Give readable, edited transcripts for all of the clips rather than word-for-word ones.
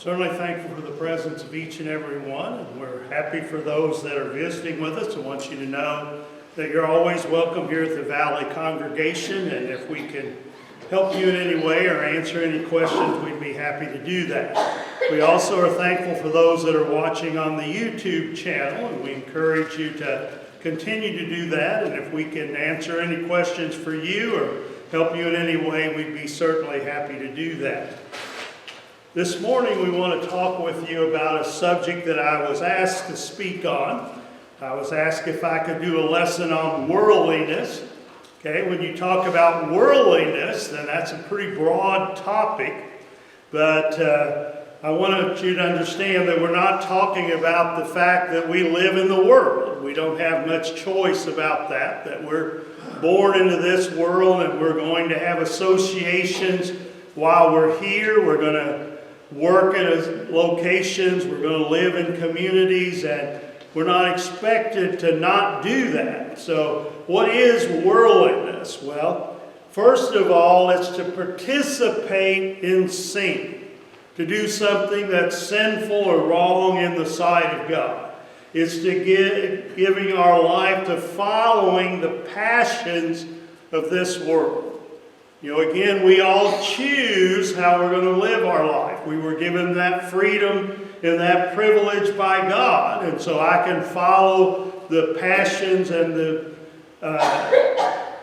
Certainly thankful for the presence of each and every one, and we're happy for those that are visiting with us. I want you to know that you're always welcome here at the Valley congregation, and if we can help you in any way or answer any questions, we'd be happy to do that. We also are thankful for those that are watching on the YouTube channel, and we encourage you to continue to do that, and if we can answer any questions for you or help you in any way, we'd be certainly happy to do that. This morning we want to talk with you about a subject that I was asked to speak on. I was asked if I could do a lesson on worldliness. Okay, when you talk about worldliness, then that's a pretty broad topic, but I want you to understand that we're not talking about the fact that we live in the world. We don't have much choice about that we're born into this world and we're going to have associations while we're here. We're going to work at locations, we're going to live in communities, and we're not expected to not do that. So what is worldliness? Well, first of all, it's to participate in sin, to do something that's sinful or wrong in the sight of God. It's to giving our life to following the passions of this world. You know, again, we all choose how we're going to live our life. We were given that freedom and that privilege by God. And so I can follow the passions and the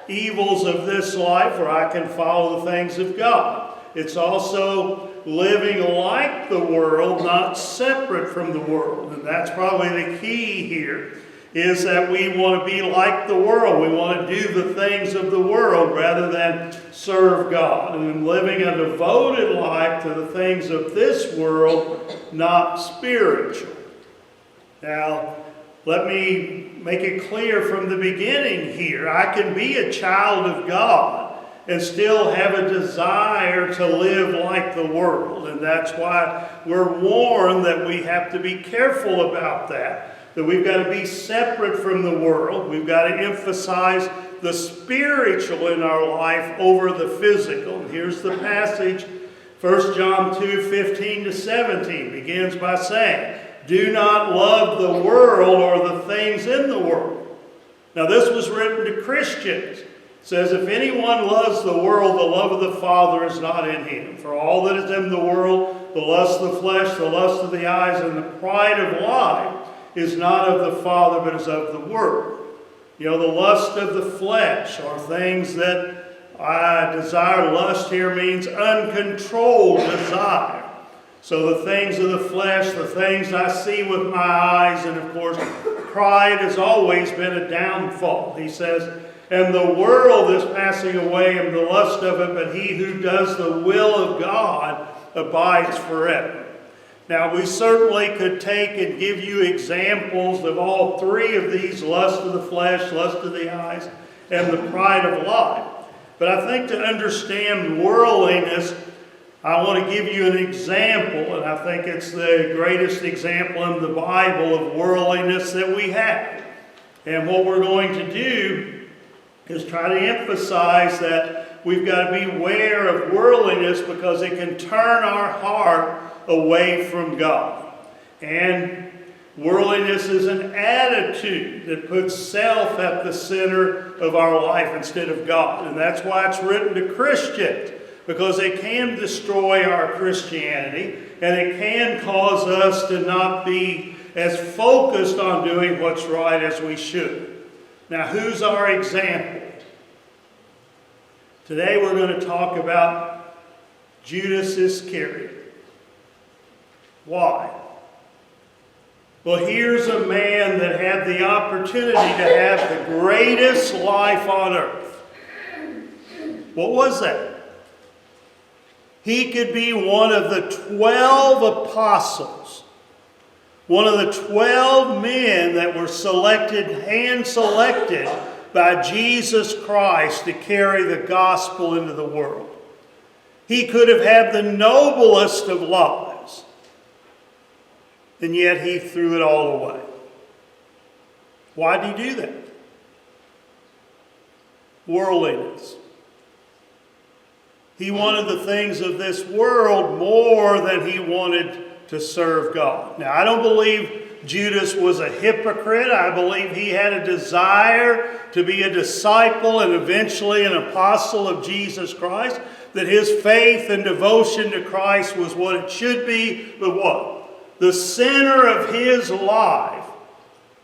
evils of this life, or I can follow the things of God. It's also living like the world, not separate from the world. And that's probably the key here, is that we want to be like the world. We want to do the things of the world rather than serve God. And living a devoted life to the things of this world, not spiritual. Now, let me make it clear from the beginning here. I can be a child of God and still have a desire to live like the world. And that's why we're warned that we have to be careful about that. That we've got to be separate from the world. We've got to emphasize the spiritual in our life over the physical. And here's the passage, 1 John 2:15-17 begins by saying, "Do not love the world or the things in the world." Now this was written to Christians. It says, "If anyone loves the world, the love of the Father is not in him. For all that is in the world, the lust of the flesh, the lust of the eyes, and the pride of life, is not of the Father, but is of the world." You know, the lust of the flesh are things that I desire. Lust here means uncontrolled desire. So the things of the flesh, the things I see with my eyes, and of course, pride has always been a downfall. He says, "And the world is passing away and the lust of it, but he who does the will of God abides forever." Now, we certainly could take and give you examples of all three of these: lust of the flesh, lust of the eyes, and the pride of life. But I think to understand worldliness, I want to give you an example, and I think it's the greatest example in the Bible of worldliness that we have. And what we're going to do is try to emphasize that we've got to beware of worldliness because it can turn our heart away from God. And worldliness is an attitude that puts self at the center of our life instead of God. And that's why it's written to Christians, because it can destroy our Christianity and it can cause us to not be as focused on doing what's right as we should. Now, who's our example? Today we're going to talk about Judas Iscariot. Why? Well, here's a man that had the opportunity to have the greatest life on earth. What was that? He could be one of the 12 apostles. One of the 12 men that were hand-selected by Jesus Christ to carry the gospel into the world. He could have had the noblest of lives, and yet he threw it all away. Why did he do that? Worldliness. He wanted the things of this world more than he wanted to serve God. Now, I don't believe Judas was a hypocrite. I believe he had a desire to be a disciple and eventually an apostle of Jesus Christ, that his faith and devotion to Christ was what it should be. But what? The center of his life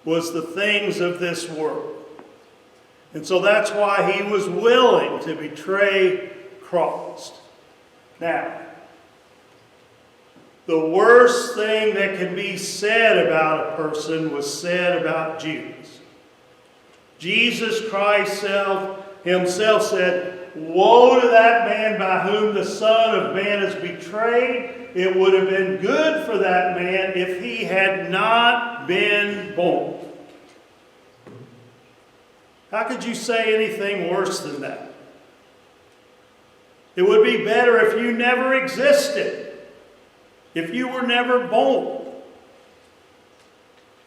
was the things of this world. And so that's why he was willing to betray Christ. Now, the worst thing that can be said about a person was said about Judas. Jesus Christ himself said, "Woe to that man by whom the Son of Man is betrayed. It would have been good for that man if he had not been born." How could you say anything worse than that? It would be better if you never existed, if you were never born.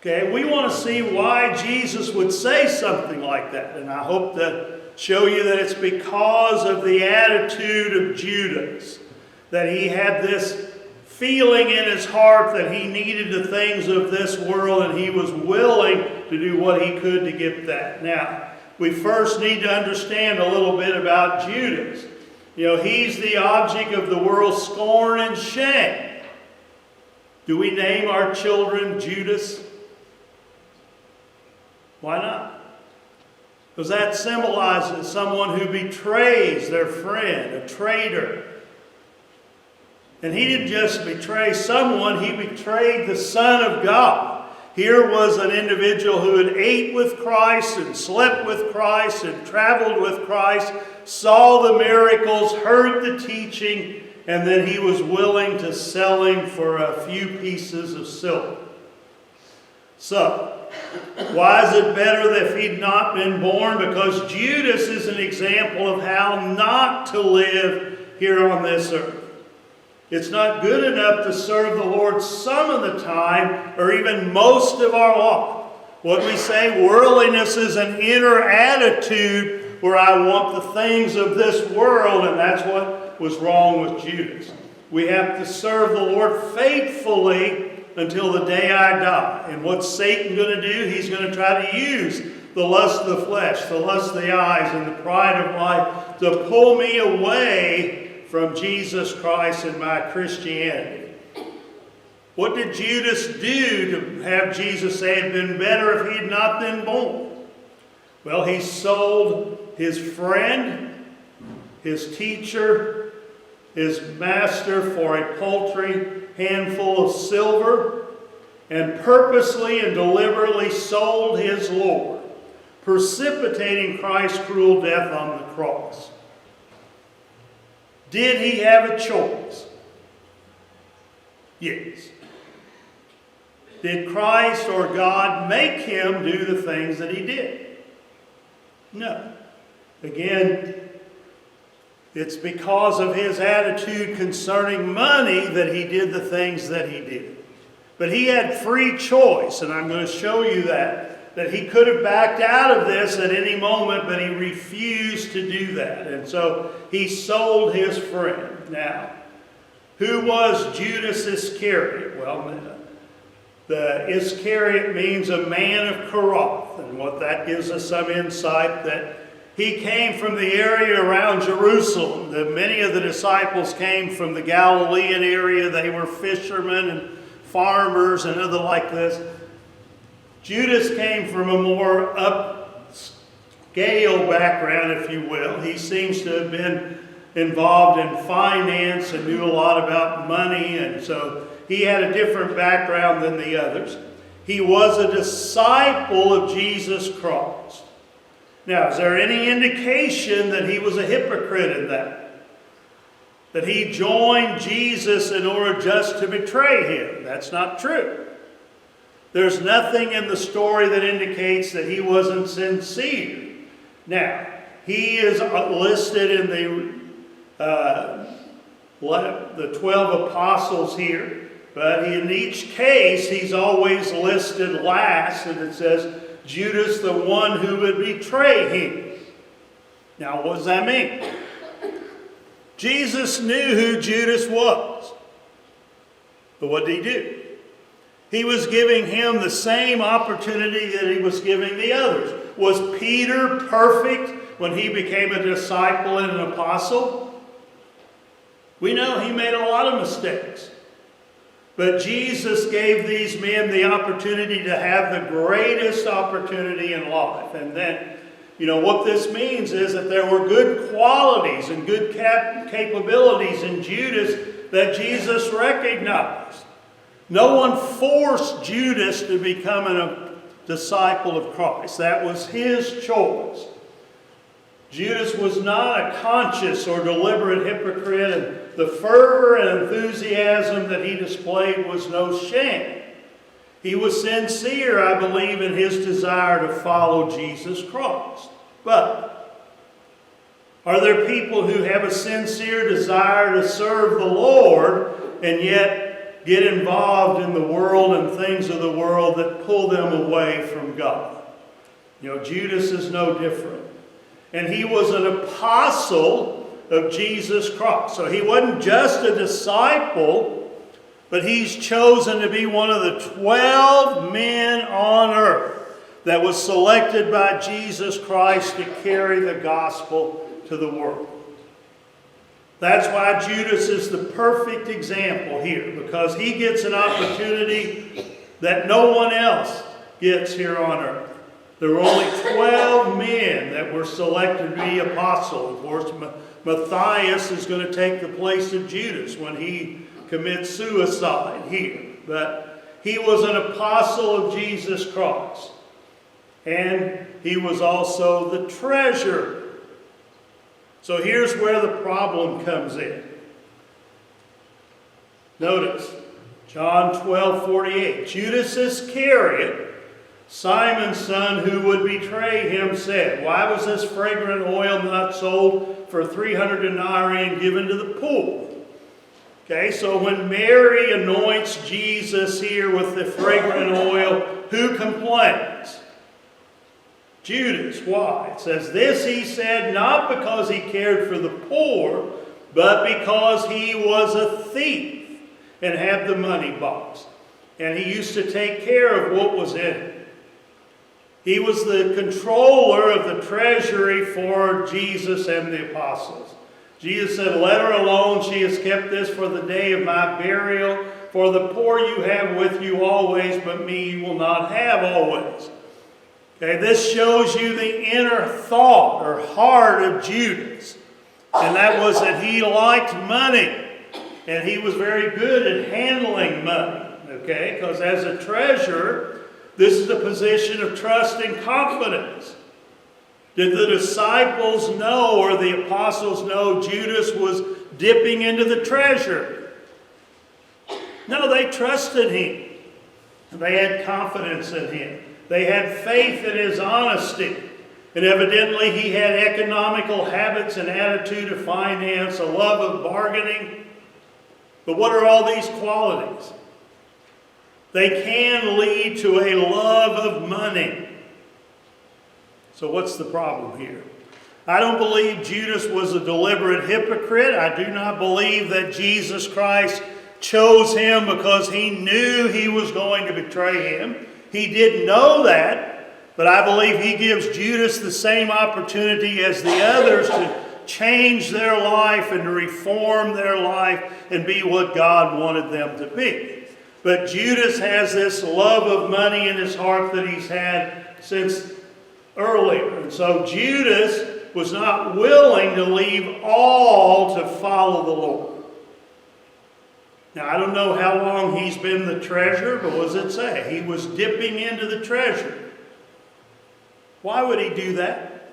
Okay, we want to see why Jesus would say something like that. And I hope to show you that it's because of the attitude of Judas, that he had this feeling in his heart that he needed the things of this world, and he was willing to do what he could to get that. Now, we first need to understand a little bit about Judas. You know, he's the object of the world's scorn and shame. Do we name our children Judas? Why not? Because that symbolizes someone who betrays their friend, a traitor. And he didn't just betray someone, he betrayed the Son of God. Here was an individual who had ate with Christ and slept with Christ and traveled with Christ, saw the miracles, heard the teaching, and then he was willing to sell him for a few pieces of silver. So, why is it better that if he'd not been born? Because Judas is an example of how not to live here on this earth. It's not good enough to serve the Lord some of the time, or even most of our life. What we say, worldliness is an inner attitude where I want the things of this world, and that's what was wrong with Judas. We have to serve the Lord faithfully until the day I die. And what's Satan going to do? He's going to try to use the lust of the flesh, the lust of the eyes, and the pride of life to pull me away from Jesus Christ and my Christianity. What did Judas do to have Jesus say it had been better if he had not been born? Well, he sold his friend, his teacher, his master for a paltry handful of silver, and purposely and deliberately sold his Lord, precipitating Christ's cruel death on the cross. Did he have a choice? Yes. Did Christ or God make him do the things that he did? No. Again, it's because of his attitude concerning money that he did the things that he did. But he had free choice, and I'm going to show you that he could have backed out of this at any moment, but he refused to do that. And so he sold his friend. Now, who was Judas Iscariot? Well, the Iscariot means a man of Karath. And what that gives us some insight that he came from the area around Jerusalem. Many of the disciples came from the Galilean area. They were fishermen and farmers and other like this. Judas came from a more upscale background, if you will. He seems to have been involved in finance and knew a lot about money, and so he had a different background than the others. He was a disciple of Jesus Christ. Now, is there any indication that he was a hypocrite in that? That he joined Jesus in order just to betray him? That's not true. There's nothing in the story that indicates that he wasn't sincere. Now, he is listed in the 12 apostles here, but in each case, he's always listed last, and it says, Judas, the one who would betray him. Now, what does that mean? Jesus knew who Judas was. But what did he do? He was giving him the same opportunity that he was giving the others. Was Peter perfect when he became a disciple and an apostle? We know he made a lot of mistakes. But Jesus gave these men the opportunity to have the greatest opportunity in life. And then, what this means is that there were good qualities and good capabilities in Judas that Jesus recognized. No one forced Judas to become a disciple of Christ. That was his choice. Judas was not a conscious or deliberate hypocrite, and the fervor and enthusiasm that he displayed was no shame. He was sincere, I believe, in his desire to follow Jesus Christ. But are there people who have a sincere desire to serve the Lord and yet get involved in the world and things of the world that pull them away from God? Judas is no different. And he was an apostle of Jesus Christ. So he wasn't just a disciple, but he's chosen to be one of the 12 men on earth that was selected by Jesus Christ to carry the gospel to the world. That's why Judas is the perfect example here, because he gets an opportunity that no one else gets here on earth. There were only 12 men that were selected to be apostles. Of course, Matthias is going to take the place of Judas when he commits suicide here. But he was an apostle of Jesus Christ. And he was also the treasurer. So here's where the problem comes in. Notice, John 12:48. Judas Iscariot, Simon's son, who would betray him, said, "Why was this fragrant oil not sold for 300 denarii and given to the poor?" Okay, so when Mary anoints Jesus here with the fragrant oil, who complains? Judas. Why? It says, "This he said not because he cared for the poor, but because he was a thief and had the money box. And he used to take care of what was in it." He was the controller of the treasury for Jesus and the apostles. Jesus said, "Let her alone. She has kept this for the day of my burial. For the poor you have with you always, but me you will not have always." Okay, this shows you the inner thought or heart of Judas. And that was that he liked money. And he was very good at handling money. Okay, because as a treasurer, this is a position of trust and confidence. Did the disciples know, or the apostles know, Judas was dipping into the treasure? No, they trusted him. They had confidence in him. They had faith in his honesty. And evidently he had economical habits and attitude of finance, a love of bargaining. But what are all these qualities? They can lead to a love of money. So what's the problem here? I don't believe Judas was a deliberate hypocrite. I do not believe that Jesus Christ chose him because he knew he was going to betray him. He did know that, but I believe he gives Judas the same opportunity as the others to change their life and to reform their life and be what God wanted them to be. But Judas has this love of money in his heart that he's had since earlier. And so Judas was not willing to leave all to follow the Lord. Now, I don't know how long he's been the treasurer, but what does it say? He was dipping into the treasure. Why would he do that?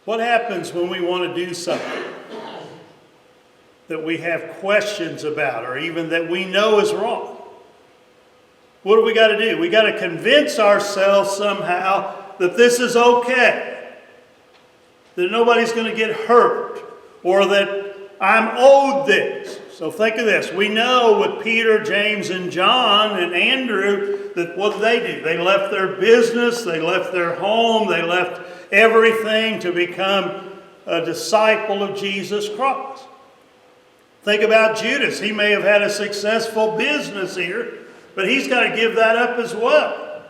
What happens when we want to do something that we have questions about, or even that we know is wrong? What do we got to do? We got to convince ourselves somehow that this is okay, that nobody's going to get hurt, or that I'm owed this. So think of this. We know with Peter, James, and John, and Andrew, that what did they do? They left their business, they left their home, they left everything to become a disciple of Jesus Christ. Think about Judas. He may have had a successful business here, but he's got to give that up as well.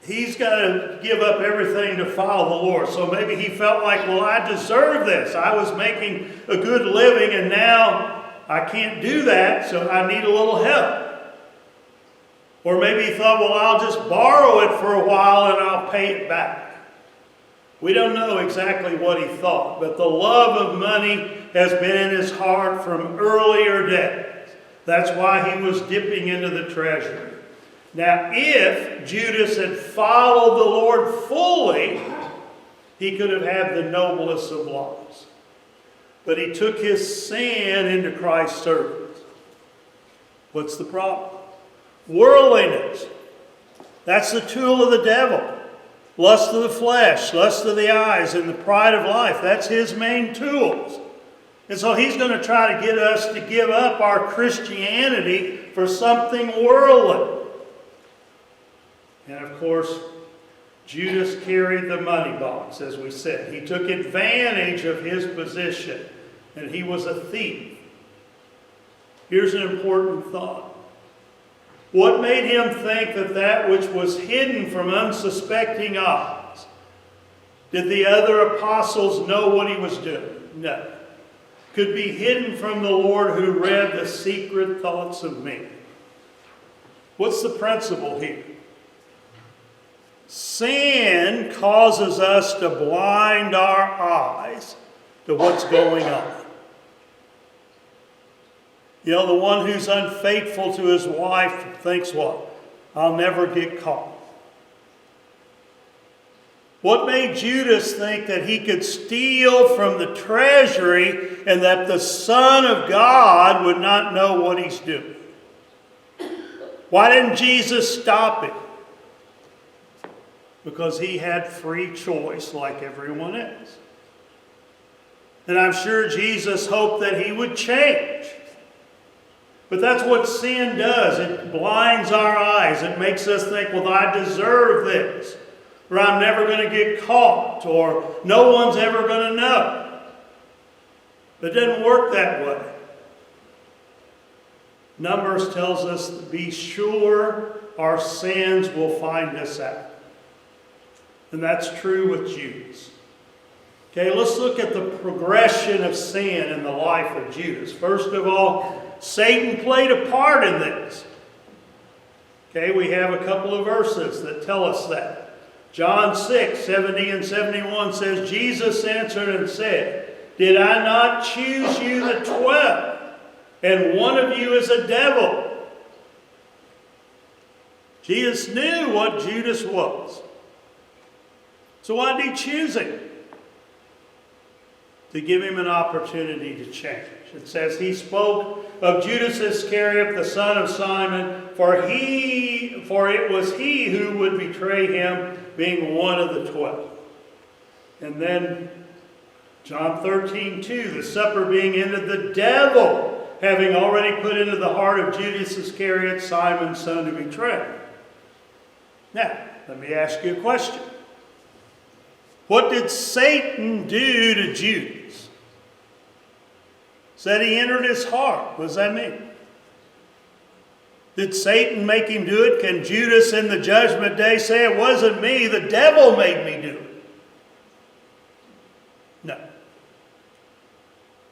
He's got to give up everything to follow the Lord. So maybe he felt like, well, I deserve this. I was making a good living and now I can't do that, so I need a little help. Or maybe he thought, well, I'll just borrow it for a while and I'll pay it back. We don't know exactly what he thought, but the love of money has been in his heart from earlier days. That's why he was dipping into the treasury. Now, if Judas had followed the Lord fully, he could have had the noblest of lives. But he took his sin into Christ's service. What's the problem? Worldliness. That's the tool of the devil. Lust of the flesh, lust of the eyes, and the pride of life. That's his main tools. And so he's going to try to get us to give up our Christianity for something worldly. And of course, Judas carried the money box, as we said. He took advantage of his position, and he was a thief. Here's an important thought. What made him think that that which was hidden from unsuspecting eyes? Did the other apostles know what he was doing? No. Could be hidden from the Lord who read the secret thoughts of men. What's the principle here? Sin causes us to blind our eyes to what's going on. You know, the one who's unfaithful to his wife thinks what? I'll never get caught. What made Judas think that he could steal from the treasury and that the Son of God would not know what he's doing? Why didn't Jesus stop him? Because he had free choice like everyone else. And I'm sure Jesus hoped that he would change. But that's what sin does. It blinds our eyes. It makes us think, well, I deserve this. Or I'm never going to get caught. Or no one's ever going to know. But it doesn't work that way. Numbers tells us to be sure our sins will find us out. And that's true with Judas. Okay, let's look at the progression of sin in the life of Judas. First of all, Satan played a part in this. Okay, we have a couple of verses that tell us that. John 6, 70 and 71 says, Jesus answered and said, did I not choose you the 12? And one of you is a devil. Jesus knew what Judas was. So why did he choose him? To give him an opportunity to change. It says he spoke of Judas Iscariot, the son of Simon, for it was he who would betray him, being one of the 12. And then John 13:2, the supper being ended, the devil having already put into the heart of Judas Iscariot, Simon's son, to betray him. Now, let me ask you a question. What did Satan do to Judas? Said he entered his heart. What does that mean? Did Satan make him do it? Can Judas in the judgment day say, it wasn't me, the devil made me do it? No.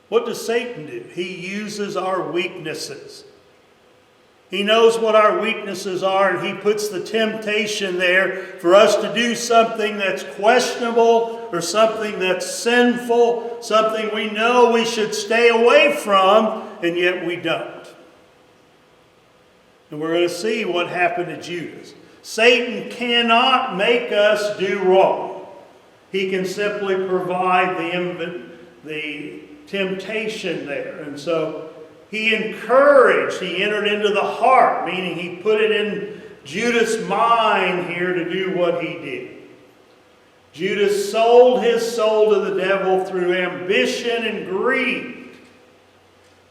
What does Satan do? He uses our weaknesses. He knows what our weaknesses are, and he puts the temptation there for us to do something that's questionable or something that's sinful, something we know we should stay away from, and yet we don't. And we're going to see what happened to Judas. Satan cannot make us do wrong. He can simply provide the temptation there. And so he encouraged, he entered into the heart, meaning he put it in Judas' mind here to do what he did. Judas sold his soul to the devil through ambition and greed.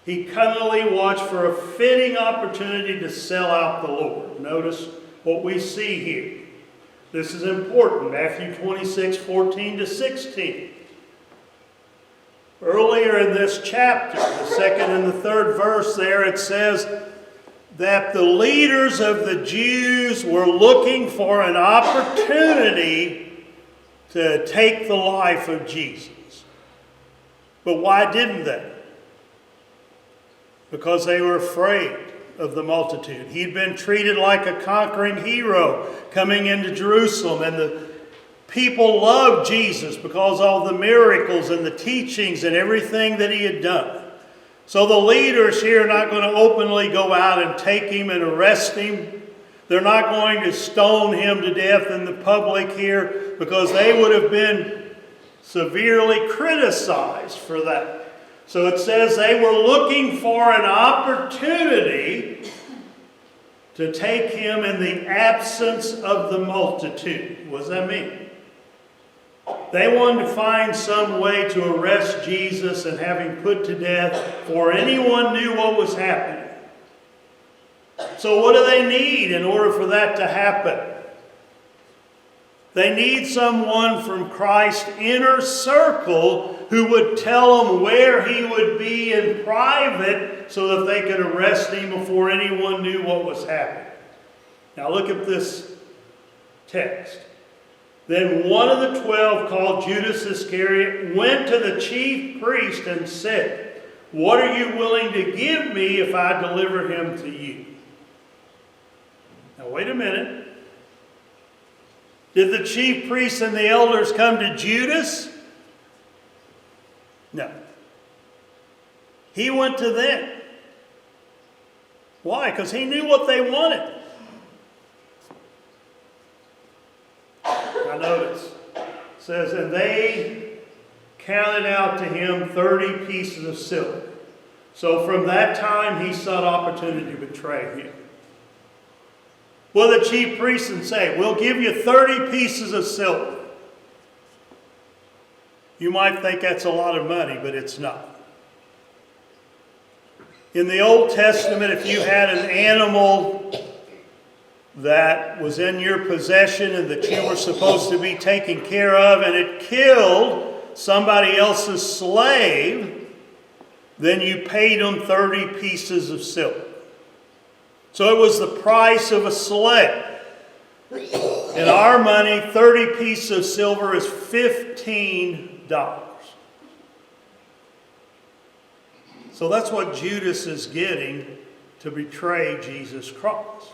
He cunningly watched for a fitting opportunity to sell out the Lord. Notice what we see here. This is important. Matthew 26, 14 to 16. Earlier in this chapter, the second and the third verse there, it says that the leaders of the Jews were looking for an opportunity to take the life of Jesus. But why didn't they? Because they were afraid of the multitude. He'd been treated like a conquering hero coming into Jerusalem, and the people loved Jesus because of all the miracles and the teachings and everything that he had done. So the leaders here are not going to openly go out and take him and arrest him. They're not going to stone him to death in the public here, because they would have been severely criticized for that. So it says they were looking for an opportunity to take him in the absence of the multitude. What does that mean? They wanted to find some way to arrest Jesus and have him put to death before anyone knew what was happening. So what do they need in order for that to happen? They need someone from Christ's inner circle who would tell them where he would be in private so that they could arrest him before anyone knew what was happening. Now look at this text. Then one of the 12, called Judas Iscariot, went to the chief priest and said, "What are you willing to give me if I deliver him to you?" Now wait a minute. Did the chief priests and the elders come to Judas? No. He went to them. Why? Because he knew what they wanted. Now notice, it says, and they counted out to him 30 pieces of silver. So from that time he sought opportunity to betray him. Well, the chief priests would say, "We'll give you 30 pieces of silver." You might think that's a lot of money, but it's not. In the Old Testament, if you had an animal that was in your possession and that you were supposed to be taking care of, and it killed somebody else's slave, then you paid them 30 pieces of silver. So it was the price of a slave. In our money, 30 pieces of silver is $15. So that's what Judas is getting to betray Jesus Christ.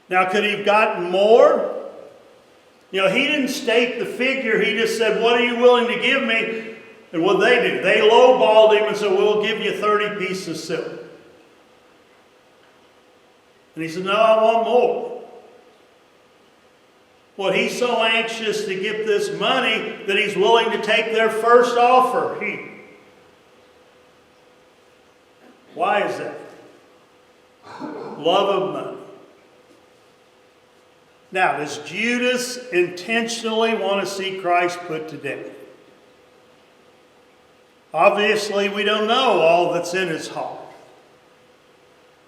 Now, could he have gotten more? You know, he didn't state the figure. He just said, "What are you willing to give me?" And what they do, they lowballed him and said, "We'll give you 30 pieces of silver." And he said, "No, I want more." Well, he's so anxious to get this money that he's willing to take their first offer here. Why is that? Love of money. Now, does Judas intentionally want to see Christ put to death? Obviously, we don't know all that's in his heart.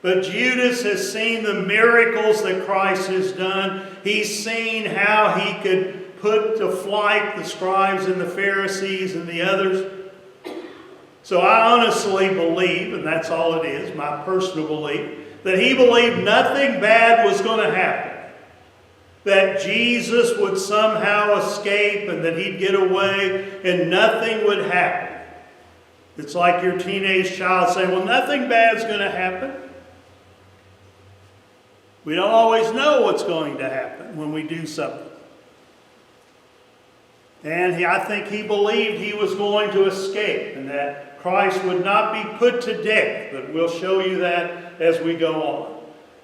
But Judas has seen the miracles that Christ has done. He's seen how he could put to flight the scribes and the Pharisees and the others. So I honestly believe, and that's all it is, my personal belief, that he believed nothing bad was going to happen. That Jesus would somehow escape and that he'd get away and nothing would happen. It's like your teenage child saying, "Well, nothing bad's going to happen." We don't always know what's going to happen when we do something. And I think he believed he was going to escape and that Christ would not be put to death. But we'll show you that as we go on.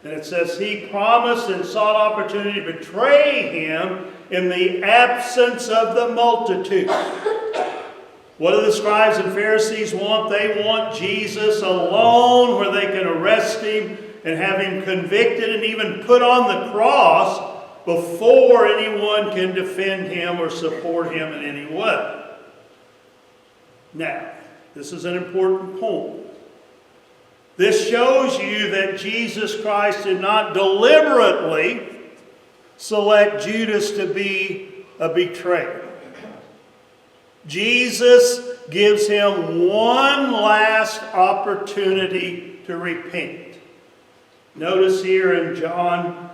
And it says he promised and sought opportunity to betray him in the absence of the multitude. What do the scribes and Pharisees want? They want Jesus alone where they can arrest him and have him convicted and even put on the cross before anyone can defend him or support him in any way. Now, this is an important point. This shows you that Jesus Christ did not deliberately select Judas to be a betrayer. Jesus gives him one last opportunity to repent. Notice here in John,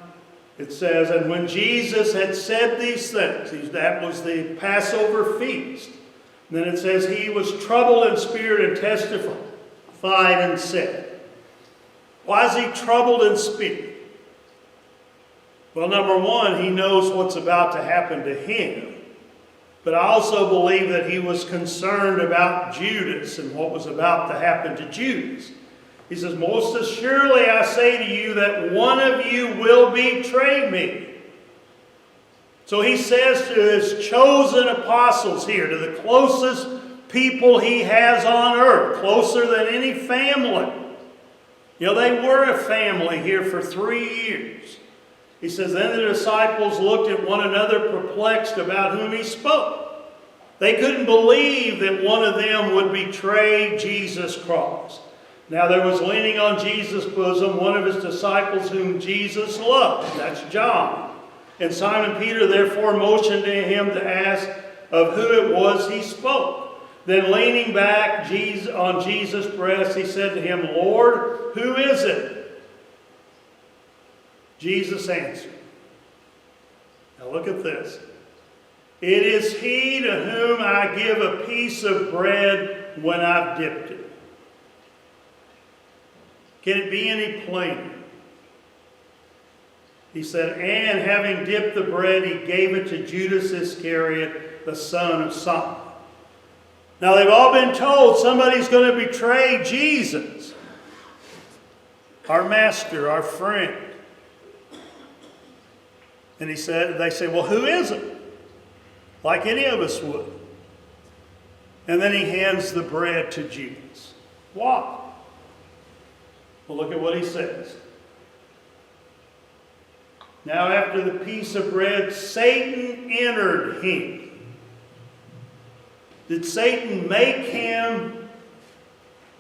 it says, and when Jesus had said these things, that was the Passover feast. And then it says, he was troubled in spirit and testified and said, why is he troubled in spirit? Well, number one, he knows what's about to happen to him. But I also believe that he was concerned about Judas and what was about to happen to Judas. He says, most assuredly I say to you that one of you will betray me. So he says to his chosen apostles here, to the closest people he has on earth, closer than any family. You know, they were a family here for 3 years. He says, then the disciples looked at one another perplexed about whom he spoke. They couldn't believe that one of them would betray Jesus Christ. Now there was leaning on Jesus' bosom one of his disciples whom Jesus loved. That's John. And Simon Peter therefore motioned to him to ask of who it was he spoke. Then leaning back on Jesus' breast, he said to him, Lord, who is it? Jesus answered. Now look at this. It is he to whom I give a piece of bread when I've dipped it. Can it be any plainer? He said, and having dipped the bread, he gave it to Judas Iscariot, the son of Simon. Now they've all been told somebody's going to betray Jesus, our master, our friend. And they say, well, who is it? Like any of us would. And then he hands the bread to Judas. Why? Well, look at what he says. Now after the piece of bread, Satan entered him. Did Satan make him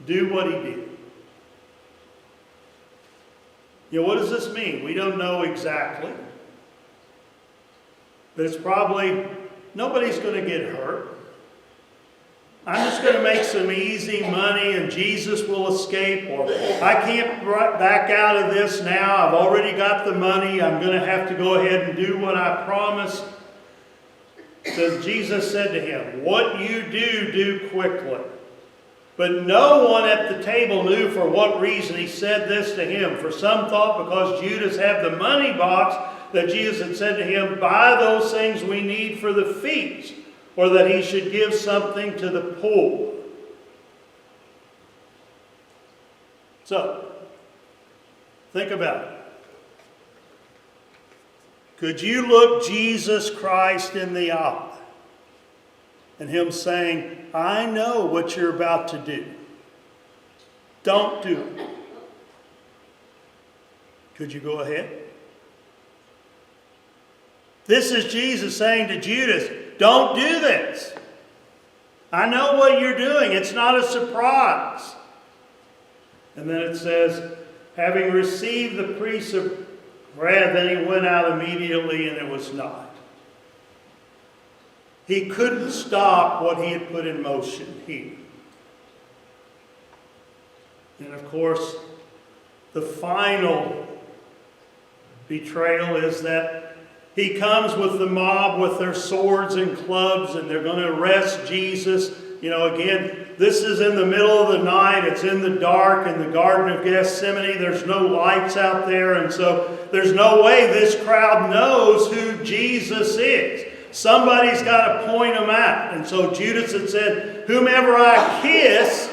do what he did? You know, what does this mean? We don't know exactly. But it's probably, nobody's going to get hurt. I'm just going to make some easy money and Jesus will escape. Or I can't back out of this now. I've already got the money. I'm going to have to go ahead and do what I promised. So Jesus said to him, what you do, do quickly. But no one at the table knew for what reason he said this to him. For some thought because Judas had the money box that Jesus had said to him, buy those things we need for the feast, or that he should give something to the poor. So, think about it. Could you look Jesus Christ in the eye and him saying, I know what you're about to do. Don't do it. Could you go ahead? This is Jesus saying to Judas, don't do this. I know what you're doing. It's not a surprise. And then it says, having received the piece of bread, then he went out immediately, and it was not. He couldn't stop what he had put in motion here. And of course, the final betrayal is that he comes with the mob with their swords and clubs, and they're going to arrest Jesus. You know, again, this is in the middle of the night. It's in the dark in the Garden of Gethsemane. There's no lights out there, and so there's no way this crowd knows who Jesus is. Somebody's got to point him out. And so Judas had said, whomever I kiss,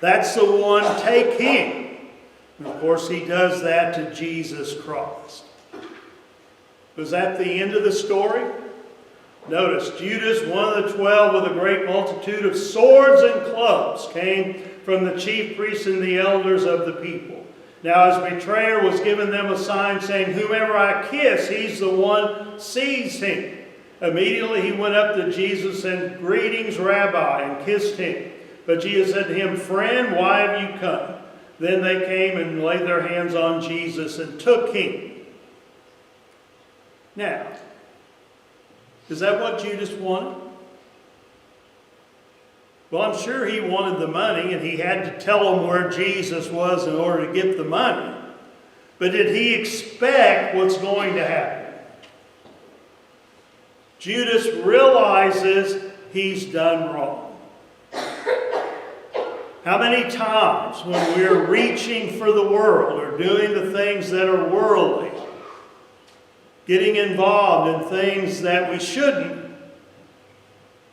that's the one, take him. And of course, he does that to Jesus Christ. Was that the end of the story? Notice, Judas, one of the 12, with a great multitude of swords and clubs, came from the chief priests and the elders of the people. Now his betrayer was given them a sign saying, whomever I kiss, he's the one, seize him. Immediately he went up to Jesus and, greetings, Rabbi, and kissed him. But Jesus said to him, friend, why have you come? Then they came and laid their hands on Jesus and took him. Now, is that what Judas wanted? Well, I'm sure he wanted the money, and he had to tell them where Jesus was in order to get the money. But did he expect what's going to happen? Judas realizes he's done wrong. How many times when we're reaching for the world or doing the things that are worldly, getting involved in things that we shouldn't,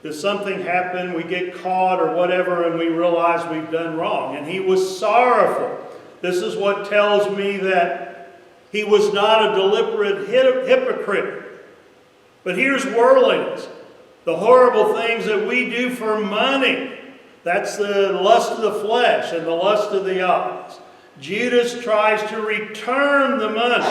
does something happen, we get caught or whatever, and we realize we've done wrong? And he was sorrowful. This is what tells me that he was not a deliberate hypocrite. But here's worldliness. The horrible things that we do for money. That's the lust of the flesh and the lust of the eyes. Judas tries to return the money.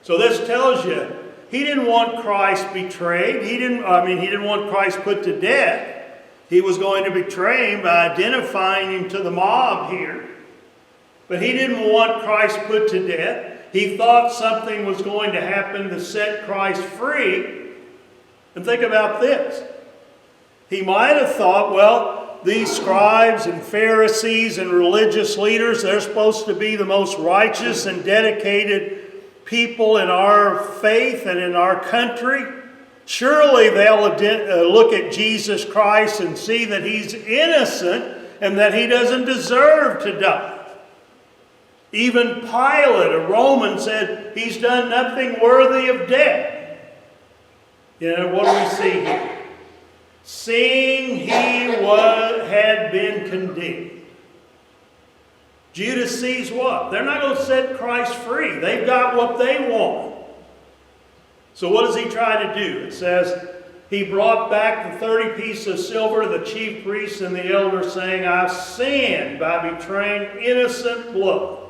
So this tells you, he didn't want Christ betrayed. He didn't want Christ put to death. He was going to betray him by identifying him to the mob here. But he didn't want Christ put to death. He thought something was going to happen to set Christ free. And think about this. He might have thought, well, these scribes and Pharisees and religious leaders, they're supposed to be the most righteous and dedicated people in our faith and in our country. Surely they'll look at Jesus Christ and see that he's innocent and that he doesn't deserve to die. Even Pilate, a Roman, said he's done nothing worthy of death. You know, what do we see here? Seeing he had been condemned. Judas sees what? They're not going to set Christ free. They've got what they want. So what does he try to do? It says, he brought back the 30 pieces of silver, the chief priests and the elders, saying, I've sinned by betraying innocent blood.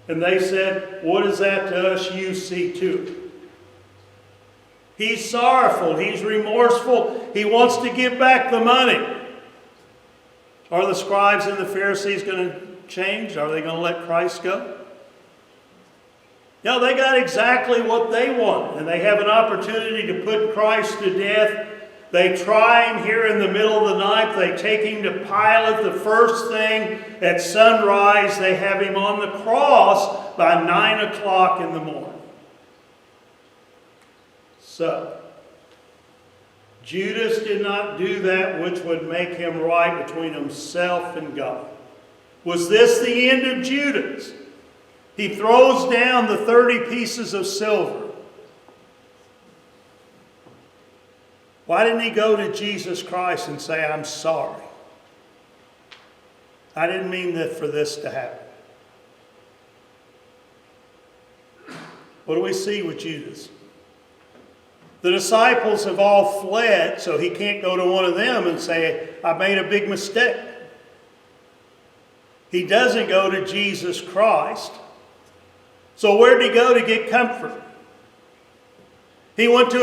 And they said, what is that to us? You see to it. He's sorrowful. He's remorseful. He wants to give back the money. Are the scribes and the Pharisees going to change? Are they going to let Christ go? No, they got exactly what they want, and they have an opportunity to put Christ to death. They try him here in the middle of the night. They take him to Pilate. The first thing at sunrise, they have him on the cross by 9 o'clock in the morning. So, Judas did not do that which would make him right between himself and God. Was this the end of Judas? He throws down the 30 pieces of silver. Why didn't he go to Jesus Christ and say, I'm sorry? I didn't mean that for this to happen. What do we see with Judas? The disciples have all fled, so he can't go to one of them and say, I made a big mistake. He doesn't go to Jesus Christ. So where did he go to get comfort? He went to